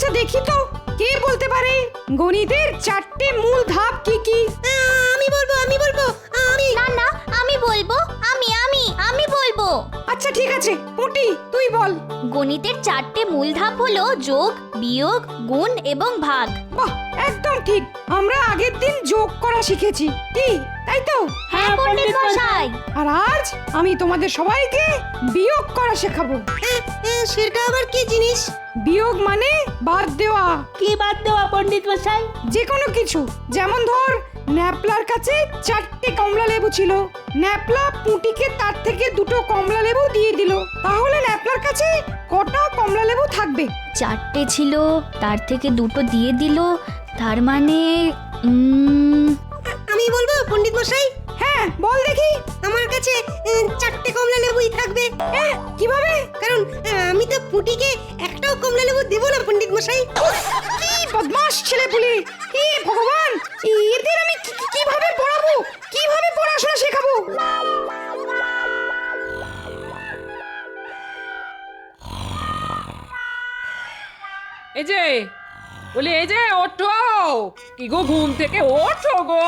আচ্ছা দেখি তো কে বলতে পারে গণিতের চারটে মূল ধাপ কি কি? আমি বলবো আমি। না না, আমি বলবো। আমি বলবো। আচ্ছা ঠিক আছে, পুটি তুই বল। গণিতের চারটে মূল ধাপ হলো যোগ, বিয়োগ, গুণ এবং ভাগ। বাহ, একদম ঠিক। আমরা আগের দিন যোগ করা শিখেছি, কি তাই তো? হ্যাঁ পণ্ডিত মশাই। আর আজ আমি তোমাদের সবাইকে বিয়োগ করা শেখাবো। সেটা আবার কি জিনিস? বিয়োগ মানে বাদ দেওয়া। কি বাদ দেওয়া পণ্ডিত মশাই? যে কোনো কিছু, যেমন ধর ন্যাপলার কাছে 4টে কমলা লেবু ছিল, ন্যাপলা পুটিকে তার থেকে 2টো কমলা লেবু দিয়ে দিল, তাহলে ন্যাপলার কাছে কটা কমলা লেবু থাকবে? 4টে ছিল, তার থেকে 2টো দিয়ে দিল, তার মানে আমি বলবো পণ্ডিত মশাই। হ্যাঁ বল দেখি। আমার কাছে 4টে কমলা লেবুই থাকবে। কিভাবে? কারণ আমি তো পুটিকে একটাও কমলা লেবু দেব না পণ্ডিত মশাই। কি বদমাশ ছেলেপুলে! হে ভগবান, এদের আমি কিভাবে পড়াবো, কিভাবে পড়াশোনা শেখাবো? এই যে বলি, এই যে ওঠো, কি গো ঘুম থেকে ওঠো গো,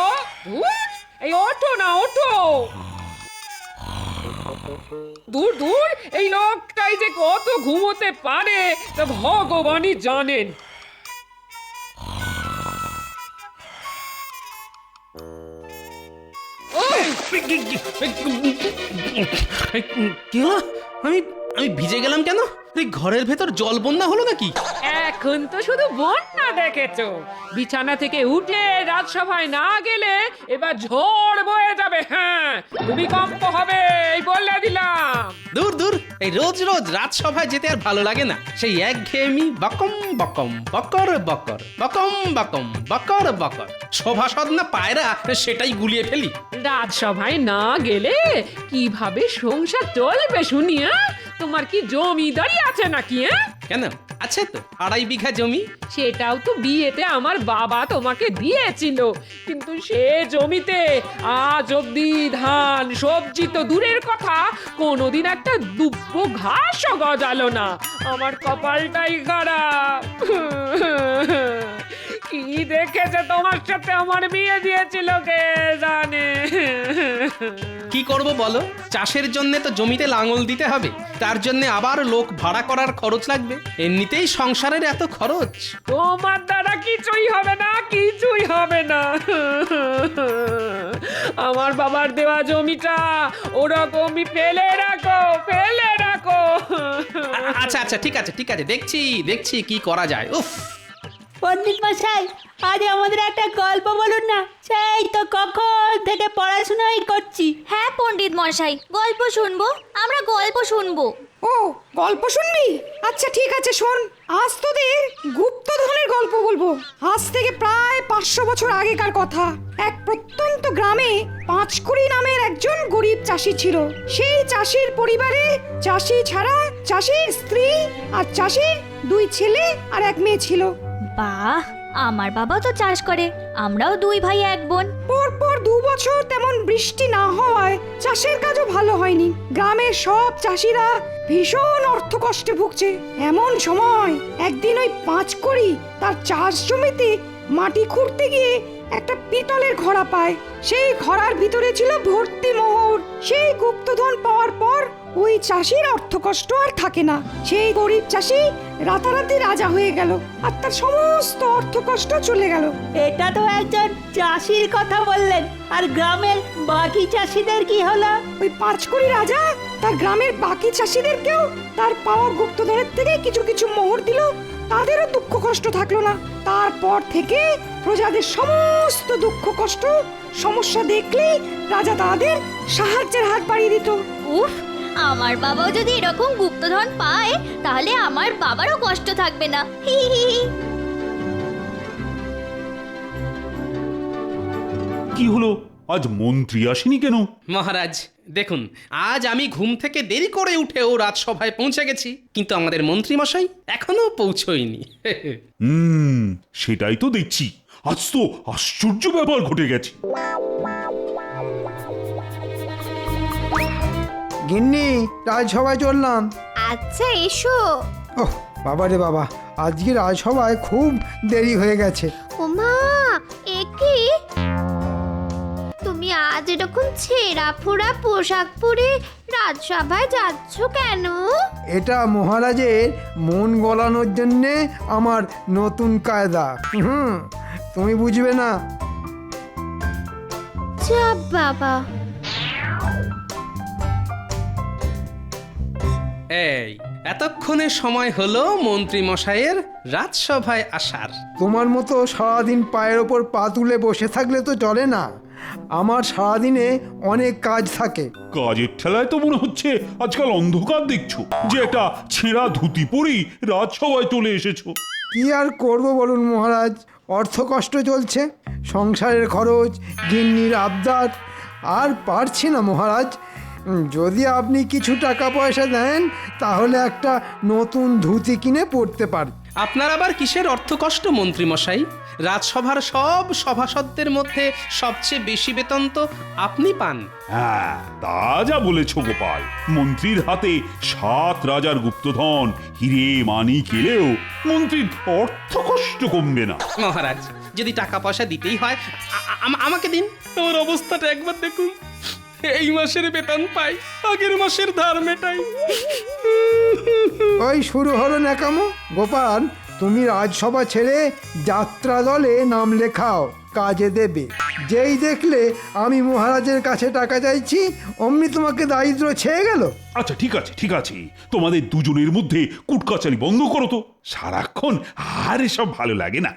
এই ওঠো না, ওঠো। দূর দূর, এই লোকটাই যে কত ঘুমোতে পারে তা ভগবানই জানেন। কি হলো? আমি আমি ভিজে গেলাম কেন? এই ঘরের ভেতর জল বন্যা হলো নাকি? এখন তো শুধু বন্যা দেখেছো, বিছানা থেকে উঠে রাজসভায় না গেলে এবার ঝড় বয়ে যাবে। হ্যাঁ, ভূমিকম্প হবে, এই বলে দিলাম। দূর দূর, এই রোজ রোজ রাজসভায় যেতে আর ভালো লাগে না। সেই একঘেয়েমি বকম বকম বকর বকর বকম বকম বকর বকর। সভাসদ না পায়রা, সেটাই গুলিয়ে ফেলি। রাজসভায় না গেলে কিভাবে সংসার চলবে শুনি? তোমার কি জমিদারি আছে নাকি? কেন, আছে তো 2.5 বিঘা জমি। সেটাও তো বিয়েতে আমার বাবা তোমাকে দিয়েছিল, কিন্তু সে জমিতে আজ অব্দি ধান সবজি তো দূরের কথা, কোনোদিন একটা দুব্ব ঘাসও গজালো না। আমার কপালটাই খারাপ। কি দেখেছে তোমার সাথে আমার বিয়ে দিয়েছিল কে জানে। কি করব বলো? চাষের জন্য তো জমিতে লাঙল দিতে হবে, তার জন্য আবার লোক ভাড়া করার খরচ লাগবে। এমনিতেই সংসারের এত খরচ। তোমার দ্বারা কিছুই হবে না, কিছুই হবে না। আমার বাবার দেওয়া জমিটা ওরকমই ফেলে রাখো, ফেলে রাখো। আচ্ছা আচ্ছা, ঠিক আছে ঠিক আছে, দেখছি কি করা যায়। উফ, পণ্ডিত মশাই, আজ আমাদের একটা গল্প বলুন না। সেই তো কখন থেকে পড়াশোনাই করছি। হ্যাঁ পণ্ডিত মশাই, গল্প শুনবো, আমরা গল্প শুনবো। ও, গল্প শুনবি? আচ্ছা ঠিক আছে, শোন। আজ তোদের গুপ্তধনের গল্প বলবো। আজ থেকে প্রায় 500 বছর আগেকার কথা। এক প্রত্যন্ত গ্রামে পাঁচকুড়ি নামের একজন গরিব চাষি ছিল। সেই চাষির পরিবারে চাষি ছাড়া চাষির স্ত্রী আর চাষির 2 ছেলে আর 1 মেয়ে ছিল। বাহ, আমার বাবা তো চাষ করে, আমরাও 2 ভাই 1 বোন। পরপর 2 বছর তেমন বৃষ্টি না হওয়ায় চাষের কাজও ভালো হয়নি। গ্রামের সব চাষিরা ভীষণ অর্থকষ্টে ভুগছে। এমন সময় একদিন ওই পাঁচকুড়ি তার চাষ জমিতে মাটি খুঁড়তে গিয়ে একটা পিতলের ঘড়া পায়। সেই ঘড়ার ভিতরে ছিল ভর্তি মোহর। সেই গুপ্তধন পাওয়ার পর ওই চাষির অর্থকষ্ট আর থাকে না। সেই গরিব চাষি রাতারাতি রাজা হয়ে গেল, আর তার সমস্ত অর্থকষ্ট চলে গেল। এটা তো একজন চাষির কথা বললেন, আর গ্রামের বাকি চাষিদের কি হলো? ওই পাঁচকুড়ি রাজা তার গ্রামের বাকি চাষিদেরকেও তার পাওয়া গুপ্তধনের থেকে কিছু কিছু মোহর দিল। তাদেরও দুঃখ কষ্ট থাকলো না। তারপর থেকে প্রজাদের সমস্ত দুঃখ কষ্ট সমস্যা দেখলেই রাজা তাদের সাহায্যের হাত বাড়িয়ে দিত। উফ, আমার বাবাও যদি এরকম গুপ্তধন পায় তাহলে আমার বাবারও কষ্ট থাকবে না। হি হি হি। কি হলো, আজ মন্ত্রী আসেনি কেন? মহারাজ দেখুন, আজ আমি ঘুম থেকে দেরি করে উঠেও রাজসভায় পৌঁছে গেছি, কিন্তু আমাদের মন্ত্রী মশাই এখনো পৌঁছয়নি। সেটাই তো দেখছি। আজ তো আশ্চর্য ব্যাপার ঘটে গেছে। গিন্নি, রাজসভায় চললাম। আচ্ছা এসো। ওহ, বাবা রে বাবা, আজকে রাজসভায় খুব দেরি হয়ে গেছে। ওমা, এ কি? তুমি আজ এরকম ছেঁড়া ফোড়া পোশাক পরে রাজসভায় যাচ্ছ কেন? এটা মহারাজের মন গলানোর জন্যে আমার নতুন কায়দা। তুমি বুঝবে না। যা বাবা। এই এতক্ষণে সময় হলো মন্ত্রী মশাইয়ের রাজসভায় আসার। তোমার মতো সারাদিন পায়ের ওপর পা তুলে বসে থাকলে তো চলে না। আমার সারাদিনে অনেক কাজ থাকে। কাজের ঠেলায় তো মনে হচ্ছে আজকাল অন্ধকার দেখছো, যে একটা ছেঁড়া ধুতি পরেই রাজসভায় চলে এসেছো। কি আর করব বলুন মহারাজ, অর্থ কষ্ট চলছে, সংসারের খরচ, গিন্নির আবদার, আর পারছি না মহারাজ। যদি আপনি কিছু টাকা পয়সা দেন তাহলে একটা নতুন ধুতি কিনে পরতে পারি। আপনার আবার কিসের অর্থকষ্ট মন্ত্রী মশাই? রাজসভার সব সভাসদদের মধ্যে সবচেয়ে বেশি বেতন তো আপনি পান। হ্যাঁ, তা যা বলেছ গোপাল। মন্ত্রীর হাতে 7 রাজার গুপ্তধন, হিরে মানিক এলেও মন্ত্রীর অর্থ কষ্ট কমবে না। মহারাজ, যদি টাকা পয়সা দিতেই হয় আমাকে দিন। আমার অবস্থাটা একবার দেখুন। এই মাসের বেতন পাই, আগের মাসের ধার মেটাই। ওই শুরু হলো ন্যাকামো। গোপাল, তুমি রাজসভা ছেড়ে যাত্রা দলে নাম লেখাও, কাজে দেবে। যেই দেখলে আমি মহারাজের কাছে টাকা চাইছি অমনি তোমাকে দারিদ্র ছেয়ে গেল। আচ্ছা ঠিক আছে, ঠিক আছে, তোমাদের দুজনের মধ্যে কুটকাচারি বন্ধ করো তো। সারাক্ষণ আর এসব ভালো লাগে না।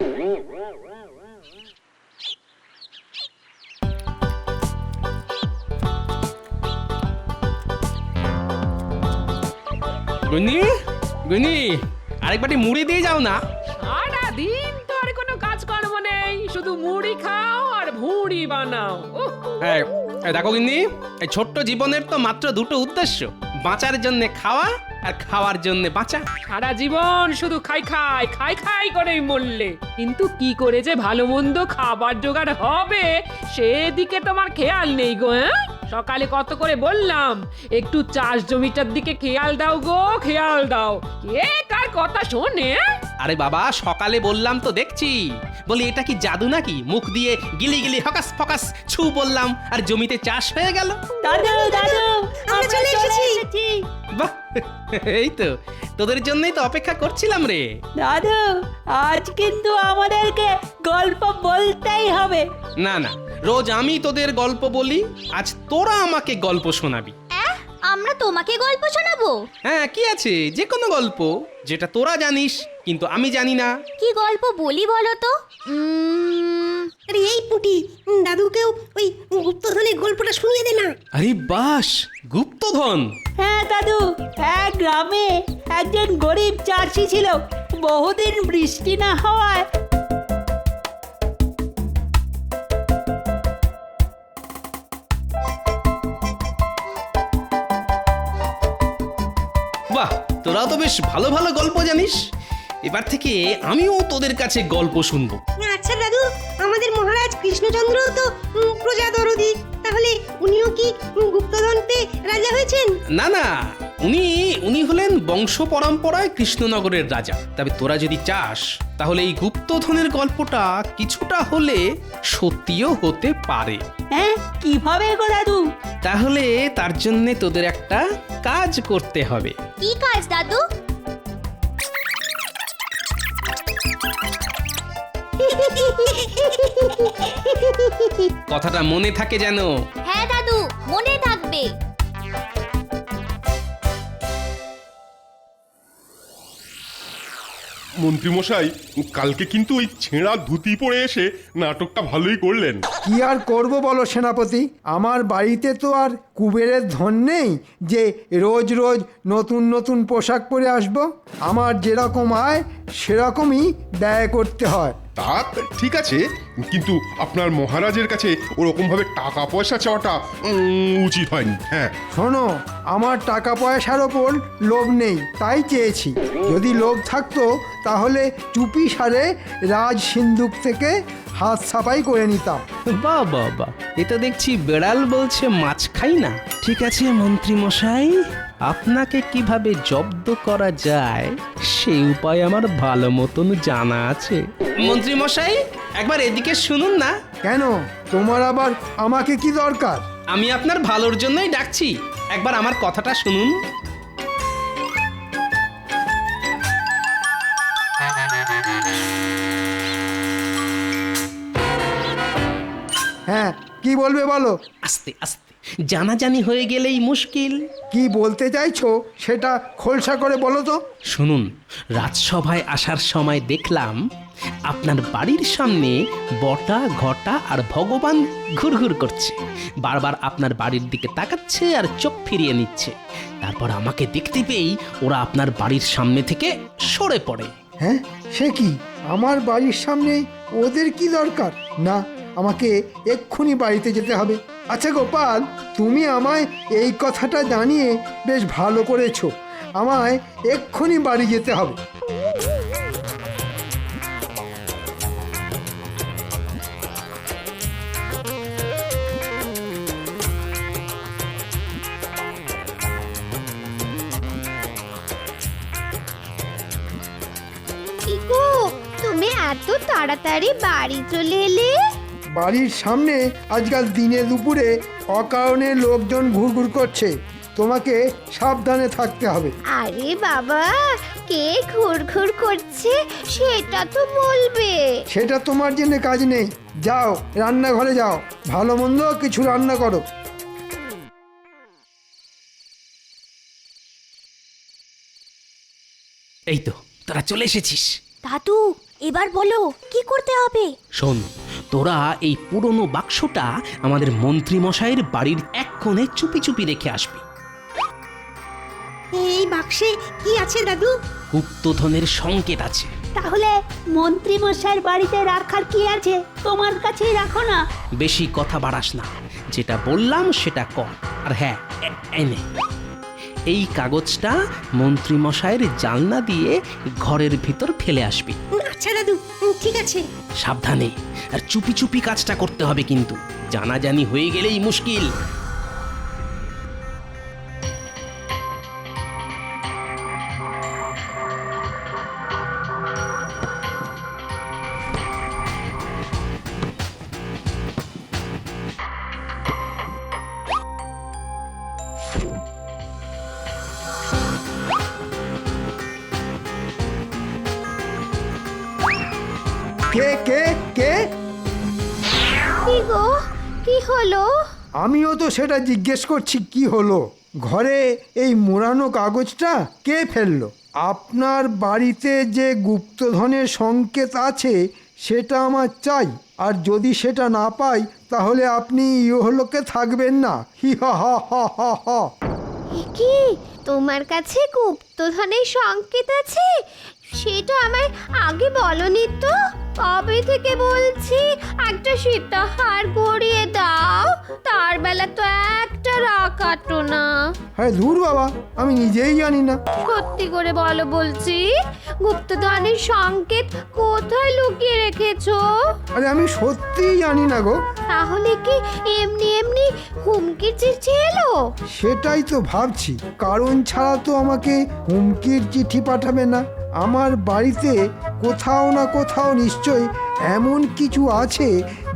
গুনি গুনি, আরেকবারটি মুড়ি দিয়ে যাও না। সারাদিন তো আর কোনো কাজকর্ম নেই, শুধু মুড়ি খাও আর ভুঁড়ি বানাও। উহ, দেখো গিন্নি, এই ছোট্ট জীবনের তো মাত্র দুটো উদ্দেশ্য, বাঁচার জন্য খাওয়া আর খাওয়ার জন্য বাঁচা। সারা জীবন শুধু খাই খাই খাই খাই করেই মরলে, কিন্তু কি করে যে ভালো মন্দ খাবার জোগাড় হবে সেদিকে তোমার খেয়াল নেই গো। হ্যাঁ, সকালে কত করে বললাম একটু চাষ জমিটার দিকে খেয়াল দাও গো, খেয়াল দাও। কে কার কথা শোনে? আরে বাবা, সকালে বললাম তো দেখছি। বলি এটা কি জাদু নাকি? মুখ দিয়ে গিলি গিলি হকাস ফকাস ছু বললাম আর জমিতে চাষ হয়ে গেল। দাদু দাদু, আমরা চলে এসেছি। বাহ, এই তো তোদের জন্যই তো অপেক্ষা করছিলাম রে। দাদু, আজ কিন্তু আমাদেরকে গল্প বলতেই হবে। না না, রোজ আমি তোদের গল্প বলি, আজ তোরা আমাকে গল্প শোনাবি। আমরা তোমাকে গল্প শোনাবো? হ্যাঁ, কি আছে, যে কোনো গল্প যেটা তোরা জানিস কিন্তু আমি জানি না। কি গল্প বলি বলো তো? আরে এই পুটি, দাদুকেও ওই গুপ্তধনের গল্পটা শুনিয়ে দে না। আরে বাস, গুপ্তধন। হ্যাঁ দাদু, এক গ্রামে একজন গরিব চাষি ছিল। বহুদিন বৃষ্টি না হওয়ায় বাহ, তোরাও তো বেশ ভালো ভালো গল্প জানিস। এবার থেকে আমিও তোদের কাছে গল্প শুনবো। আচ্ছা দাদু, আমাদের মহারাজ কৃষ্ণচন্দ্র তো প্রজা দরদি, তাহলে উনিও কি গুপ্তধন পেয়ে রাজা হয়েছেন? না না, উনি হলেন বংশ পরম্পরায় কৃষ্ণনগরের রাজা। তবে তোরা যদি চাস তাহলে এই গুপ্তধনের গল্পটা কিছুটা হলে সত্যিও হতে পারে। হ্যাঁ, কিভাবে গো দাদু? তাহলে তার জন্য তোদের একটা কাজ করতে হবে। কি কাজ দাদু? কথাটা মনে থাকে যেন। হ্যাঁ দাদু, মনে থাকবে। মন্ত্রীমশাই, কালকে কিন্তু ওই ছেঁড়া ধুতি পরে এসে নাটকটা ভালোই করলেন। কি আর করব বলো সেনাপতি, আমার বাড়িতে তো আর কুবেরের ধন নেই যে রোজ রোজ নতুন নতুন পোশাক পরে আসব। আমার যেরকম আয় সেরকমই ব্যয় করতে হয়। তা ঠিক আছে, কিন্তু আপনার মহারাজের কাছে ওরকম ভাবে টাকা পয়সা চাওয়াটা উচিত হয়নি। হ্যাঁ, শোনো, আমার টাকা পয়সার ওপর লোভ নেই, তাই চেয়েছি। যদি লোভ থাকতো তাহলে চুপি সারে রাজ সিন্ধুক থেকে হাত সাফাই করে নিতাম। বাহ বাহ বাহ, এ তো দেখছি বেড়াল বলছে মাছ খাই না। ঠিক আছে মন্ত্রী মশাই, আপনাকে কিভাবে জব্দ করা যায় সেই উপায় আমার ভালো মতন জানা আছে। মন্ত্রী মশাই, একবার এদিকে শুনুন না। কেন তোমার আবার আমাকে কি দরকার? আমি আপনার ভালোর জন্যই ডাকছি, একবার আমার কথাটা শুনুন। হ্যাঁ, কি বলবে বলো। আস্তে আস্তে, জানাজানি হয়ে গেলেই মুশকিল। কি বলতে চাইছো সেটা খোলসা করে বলো তো। শুনুন, রাজসভায় আসার সময় দেখলাম আপনার বাড়ির সামনে বটা, ঘটা আর ভগবান ঘুরঘুর করছে। বারবার আপনার বাড়ির দিকে তাকাচ্ছে আর চোখ ফিরিয়ে নিচ্ছে। তারপর আমাকে দেখতে পেয়েই ওরা আপনার বাড়ির সামনে থেকে সরে পড়ে। হ্যাঁ, সে কি? আমার বাড়ির সামনে ওদের কি দরকার? না, আমাকে এক্ষুনি বাড়িতে যেতে হবে। আচ্ছা গোপাল, তুমি আমায় এই কথাটা জানিয়ে বেশ ভালো করেছো। আমায় এক্ষুনি বাড়ি যেতে হবে। ইগো, তুমি এত তাড়াতাড়ি বাড়ি চলে এলে? বাড়ির সামনে আজকাল দিনে দুপুরে অকারণে লোকজন ঘুরঘুর করছে, তোমাকে সাবধানে থাকতে হবে। আরে বাবা, কে ঘুরঘুর করছে সেটা তো বলবে। সেটা তোমার জন্য কাজ নেই। যাও, রান্নাঘরে যাও, ভালো মন্দ কিছু রান্না করো। এই তো তোরা চলে এসেছিস। দাদু, এবার বলো কি করতে হবে? শোন, তোরা এই পুরনো বাক্সটা আমাদের মন্ত্রী মশাইয়ের বাড়ির এক কোণে চুপি চুপি রেখে আসবি। এই বাক্সে কি আছে দাদু? গুপ্তধনের সংকেত আছে। তাহলে মন্ত্রী মশাইয়ের বাড়িতে রাখার কি আছে? তোমার কাছেই রাখো না। বেশি কথা বাড়াস না, যেটা বললাম সেটা কর। আর হ্যাঁ, এনে এই কাগজটা মন্ত্রী মশাইয়ের জানলা দিয়ে ঘরের ভিতর ফেলে আসবি। আচ্ছা দাদু, ঠিক আছে। সাবধানে আর চুপি চুপি কাজটা করতে হবে, কিন্তু জানাজানি হয়ে গেলেই মুশকিল। কে কে কে? কি গো, কি হলো? আমিও তো সেটা জিজ্ঞেস করছি, কি হলো? ঘরে এই মোড়ানো কাগজটা কে ফেললো? আপনার বাড়িতে যে গুপ্তধনের সংকেত আছে সেটা আমার চাই। আর যদি সেটা না পাই তাহলে আপনি ইহলোকে থাকবেন না। হি হা হা হা হা হা। কি তোমার কাছে গুপ্তধনের সংকেত আছে? সেটা আমায় আগে বলনি তো। কবে থেকে বলছি একটা সীতাহার গড়িয়ে দাও, তার বেলা তো একটা রাখাটো না। হ্যাঁ দূর বাবা, আমি নিজেই জানি না। সত্যি করে বলো বলছি, গুপ্তধনের সংকেত কোথায় লুকিয়ে রেখেছো? আরে আমি সত্যিই জানি না গো। তাহলে কি এমনি এমনি হুমকির চিঠি এলো? সেটাই তো ভাবছি, কারণ ছাড়া তো আমাকে হুমকির চিঠি পাঠাবে না। আমার বাড়িতে কোথাও না কোথাও নিশ্চয়ই এমন কিছু আছে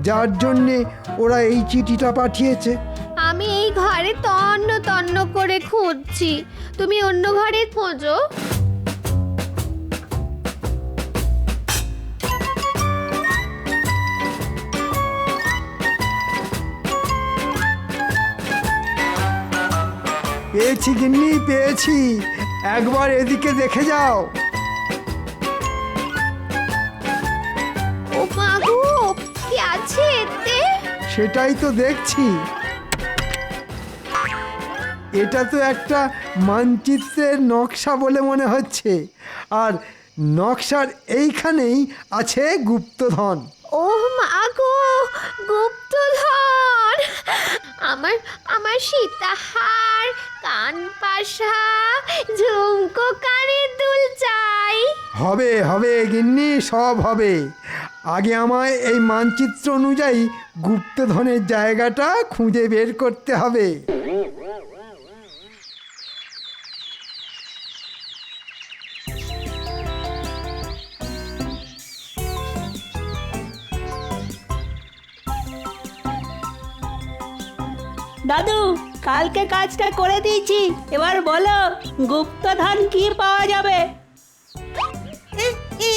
যার জন্যে ওরা এই চিঠিটা পাঠিয়েছে। আমি এই ঘরে তন্ন তন্ন করে খুঁজছি, তুমি অন্য ঘরে খোঁজো। পেয়েছি গিন্নি, পেয়েছি। একবার এদিকে দেখে যাও। ও মা গো, কি আছে এতে? সেটাই তো দেখছি। এটা তো একটা মানচিত্রের নকশা বলে মনে হচ্ছে, আর নকশার এইখানেই আছে গুপ্তধন। ও মা গো, গুপ্তধন! আমার আমার সীতাহার, কানপাশা, ঝুমকো, কানের দুল চাই। হবে হবে গিন্নি, সব হবে। আগে আমায় এই মানচিত্র অনুযায়ী গুপ্তধনের জায়গাটা খুঁজে বের করতে হবে। দাদু কালকে কাজটা করে দিয়েছি, এবার বলো গুপ্তধন কি পাওয়া যাবে?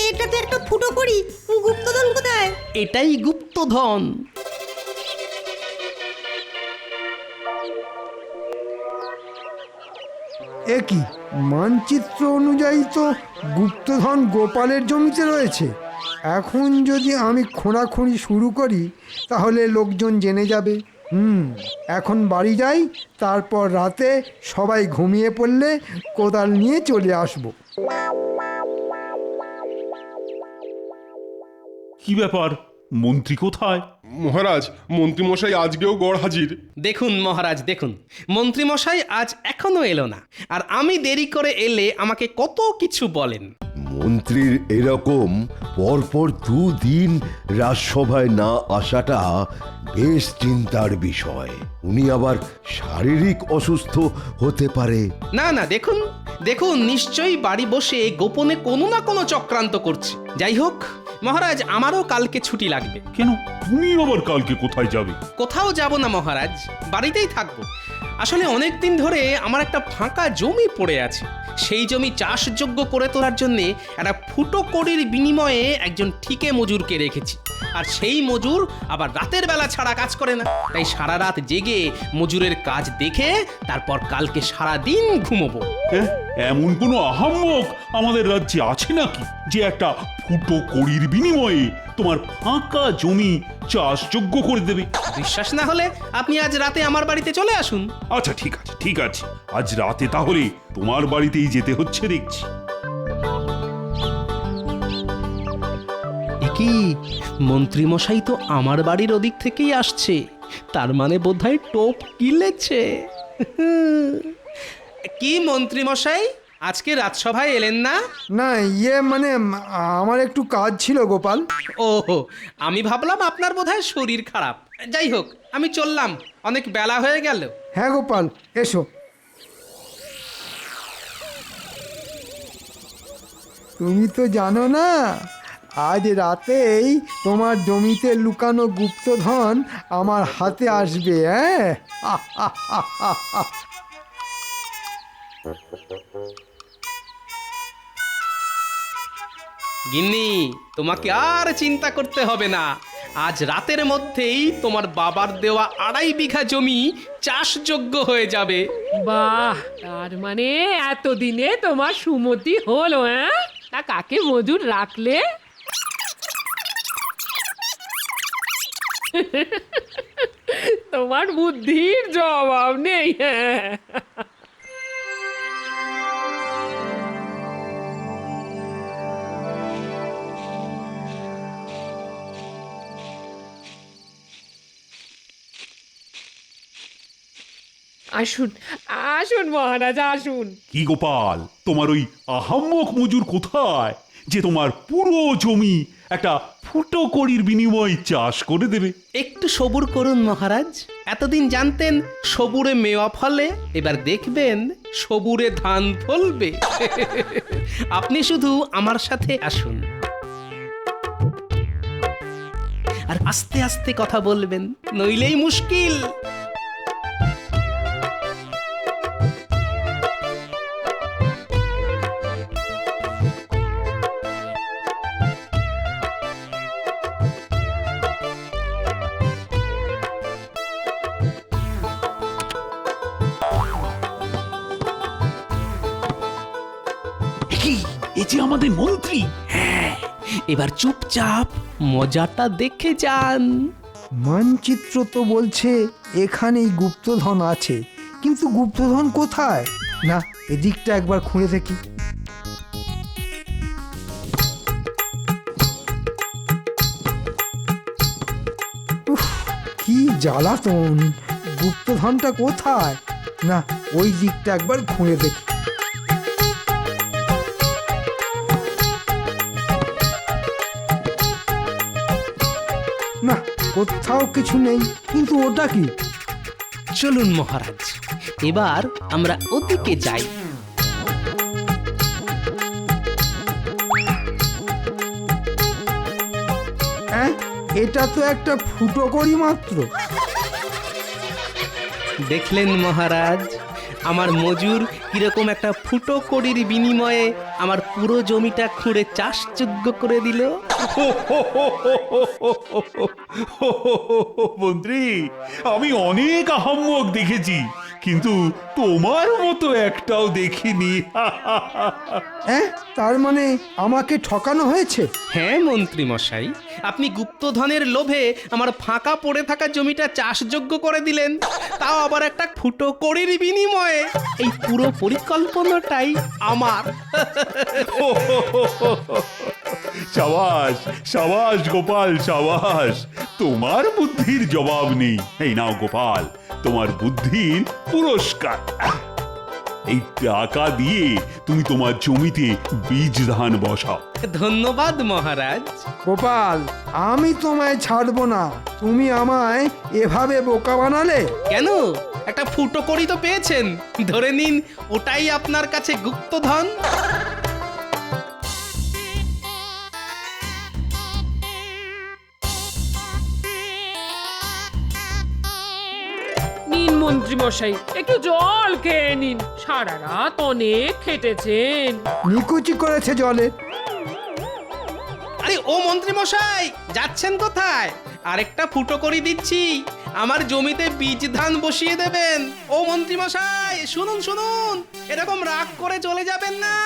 এটা তো একটা ফুটো করি, গুপ্তধন কোথায়? এটাই গুপ্তধন। এ কি মানচিত্র অনুযায়ী তো গুপ্তধন গোপালের জমিতে রয়েছে। এখন যদি আমি খোঁড়াখুঁড়ি শুরু করি তাহলে লোকজন জেনে যাবে। এখন বাড়ি যাই, তারপর রাতে সবাই ঘুমিয়ে পড়লে কোদাল নিয়ে চলে আসব। কি ব্যাপার, মন্ত্রী কোথায়? মহারাজ, মন্ত্রীমশাই আজকেও গড় হাজির। দেখুন মহারাজ, দেখুন মন্ত্রীমশাই আজ এখনো এলো না, আর আমি দেরি করে এলে আমাকে কত কিছু বলেন। মন্ত্রীর এরকম পরপর 2 দিন রাজসভায় না আসাটা বেশ চিন্তার বিষয়। উনি আবার শারীরিক অসুস্থ হতে পারে। না না, দেখুন দেখুন, নিশ্চয়ই বাড়ি বসে গোপনে কোনো না কোনো চক্রান্ত করছে। যাই হোক মহারাজ, আমারও কালকে ছুটি লাগবে। কেন, তুমি আবার কালকে কোথায় যাবে? কোথাও যাব না মহারাজ, বাড়িতেই থাকবো। আসলে অনেক দিন ধরে আমার একটা ফাঁকা জমি পড়ে আছে। সেই জমি চাষযোগ্য করে তোলার জন্যে একটা ফুটো কড়ির বিনিময়ে একজন ঠিকে মজুরকে রেখেছি। আর সেই মজুর আবার রাতের বেলা ছাড়া কাজ করে না, তাই সারা রাত জেগে মজুরের কাজ দেখে তারপর কালকে সারা দিন ঘুমোবো। এমন কোনো আহাম্মক আমাদের রাজ্যে আছে নাকি যে একটা ফুটো কড়ির বিনিময়ে তোমার ফাঁকা জমি চাষযোগ্য করে দেবে? বিশ্বাস না হলে আপনি আজ রাতে আমার বাড়িতে চলে আসুন। আচ্ছা ঠিক আছে, ঠিক আছে, আজ রাতে তাহলে তোমার বাড়িতেই যেতে হচ্ছে দেখছি। কি মন্ত্রীমশাই তো আমার বাড়ির ওদিক থেকেই আসছে, তার মানে বোধহয় টোপ কিলেছে। কি মন্ত্রীমশাই, আজকে রাজসভায় এলেন না? না, মানে আমার একটু কাজ ছিল গোপাল। ওহো, আমি ভাবলাম আপনার বোধহয় শরীর খারাপ। যাই হোক, আমি চললাম, অনেক বেলা হয়ে গেল। হ্যাঁ গোপাল, এসো। তুমি তো জানো না, আজ রাতেই তোমার জমিতে লুকানো গুপ্তধন আমার হাতে আসবে। হ্যাঁ, গিন্নি, তোমাকে আর চিন্তা করতে হবে না। আজ রাতের মধ্যেই তোমার বাবার দেওয়া 2.5 বিঘা জমি চাষযোগ্য হয়ে যাবে। বাহ, তার মানে এতদিনে তোমার সুমতি হলো? হ্যাঁ, তা কাকে মজুর রাখলে? তোমার বুদ্ধির জবাব নেই। হ্যাঁ, আসুন আসুন মহারাজ, আসুন। কি গোপাল, তোমার ওই আহাম্মক মজুর কোথায় যে তোমার পুরো জমি একটা ফুটো কড়ির বিনিময়ে চাষ করে দেবে? একটু সবুর করুন মহারাজ। এতদিন জানতেন সবুরে মেওয়া ফলে, এবার দেখবেন সবুরে ধান ফলবে। আপনি শুধু আমার সাথে আসুন, আর আস্তে আস্তে কথা বলবেন, নইলেই মুশকিল। এ যে আমাদের মন্ত্রী। হ্যাঁ, এবার চুপচাপ মজাটা দেখে যান। মানচিত্র তো বলছে এখানেই গুপ্তধন আছে, কিন্তু গুপ্তধন কোথায়? না, এদিকটা একবার খুঁড়ে দেখি। উফ, কি জ্বালাতন! গুপ্তধনটা কোথায়? না, ওই দিকটা একবার খুঁড়ে দেখি। না, কোথাও কিছু নেই, কিন্তু ওটা কি? চলুন মহারাজ, এবার আমরা ওদিকে যাই। হ্যাঁ, এটা তো একটা ফুটো করি মাত্র। দেখলেন মহারাজ, আমার মজুর কিরকম একটা ফুটো কড়ির বিনিময়ে আমার পুরো জমিটা খুঁড়ে চাষযোগ্য করে দিল। মন্ত্রী, আমি অনেক আহাম্মক দেখেছি, কিন্তু তোমার মতো একটাও দেখিনি। হ্যাঁ, তার মানে আমাকে ঠকানো হয়েছে? হ্যাঁ মন্ত্রী মশাই, আপনি গুপ্তধনের লোভে আমার ফাঁকা পড়ে থাকা জমিটা চাষযোগ্য করে দিলেন, তাও আবার একটা ফুটো কড়ির বিনিময়ে। এই পুরো পরিকল্পনাটাই আমার। সাবাস সাবাস গোপাল, সাবাস। তোমার বুদ্ধির জবাব নেই। এই নাও গোপাল, তোমার বুদ্ধির পুরস্কার। এই টাকা দিয়ে তুমি তোমার জমিতে বীজ ধান বসাও। ধন্যবাদ মহারাজ। গোপাল, আমি তোমায় ছাড়বো না। তুমি আমায় এভাবে বোকা বানালে। কেন? একটা ফুটো কড়ি তো পেয়েছেন, ধরে নিন ওটাই আপনার কাছে গুপ্তধন। নিন মন্ত্রী মশাই, একটু জল খেয়ে নিন, সারা রাত অনেক খেটেছেন। নিকুচি করেছে জলে। আরে ও মন্ত্রী মশাই, যাচ্ছেন কোথায়? আরেকটা ফুটো করি দিচ্ছি, আমার জমিতে বীজ ধান বসিয়ে দেবেন। ও মন্ত্রী মশাই, শুনুন শুনুন, এরকম রাগ করে চলে যাবেন না।